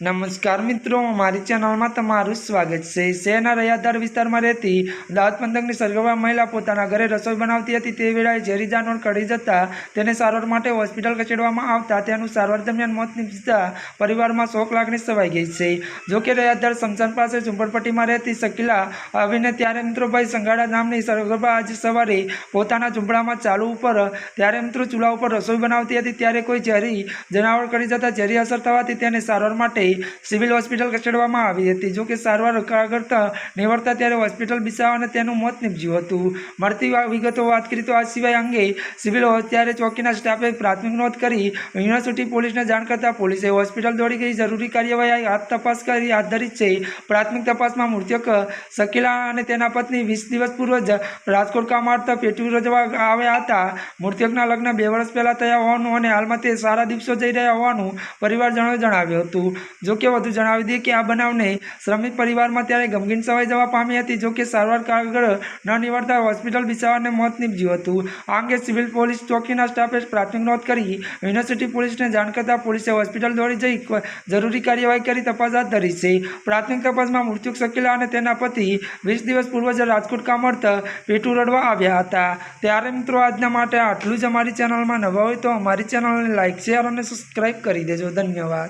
नमस्कार मित्रों, हमारी चैनल में तमारुं स्वागत है। शहरना रैयादार विस्तार में रहती दाऊद पंथकनी सरगवा महिला पोताना घरे रसोई बनावती हती ते वेळाए झेरी जानवर कड़ी जता तेने सारवार माटे होस्पिटल खसेडवामां आवता तेनुं सारवार दरमियान मोत निपजता परिवार में शोक लागणी छवाई गई है। जो कि रैयादार समशान पास झूंपड़पट्टी में रहती शकीला आवीने त्यारे मित्रों भाई संगाड़ा नामनी सरगवा आज सवारे पोताना झूंपड़ा में चालू पर त्यारे मित्रों चूल्हा पर रसोई बनावती हती त्यारे कोई झेरी जनावर कड़ी जता झेरी असर थवाथी तेने सारवार माटे सिविल होस्पिटल खसेडवामां आवी हती। जो कि सारवार करता निवड़ता त्यारे होस्पिटल बिसावाने तेनुं मोत निपज्युं हतुं। मळती विगतो वात करीए तो आ सिवाय अंगे सिविल त्यारे चौकीना स्टाफे प्राथमिक नोंध करी युनिवर्सिटी पोलीसने जाण करता पोलीसे होस्पिटल दौड़ी गई जरूरी कार्यवाही हाथ तपास करी हाथ धरी छे। प्राथमिक तपासमां मृतक शकीला अने तेना पत्नी 20 दिवस पूर्व राजकोट काम आवता पेटू रजवा આવ્યા હતા। મૃતકના લગ્ન 2 વર્ષ પહેલા થયા હોવાનું અને હાલમાં તે સારા દિવસો જઈ રહ્યા હોવાનું પરિવારજનોએ જણાવ્યું હતું। जो कि વધુ જણાવી દઈએ કે આ બનાવને શ્રમિક પરિવારમાં ત્યારે ગમગીન છવાઈ જવા પામી હતી। જો કે સારવાર કાગળ ન નિવડતા હોસ્પિટલ બિસાવાને મોત નીપજ્યું હતું। આ અંગે સિવિલ પોલીસ ચોકીના સ્ટાફે પ્રાથમિક નોંધ કરી યુનિવર્સિટી પોલીસને જાણ કરતા પોલીસે હોસ્પિટલ દોડી જઈ જરૂરી કાર્યવાહી કરી તપાસ હાથ ધરી છે। પ્રાથમિક તપાસમાં મૃતક શकीला અને તેના પતિ 20 દિવસ પૂર્વ રાજકોટ કામ અર્થે પેટુ રડવા આવ્યા હતા। ત્યારે મિત્રો આજના માટે આટલું જ। અમારી ચેનલમાં નવા હોય તો અમારી ચેનલને લાઇક શેર અને સબસ્ક્રાઇબ કરી દેજો। ધન્યવાદ।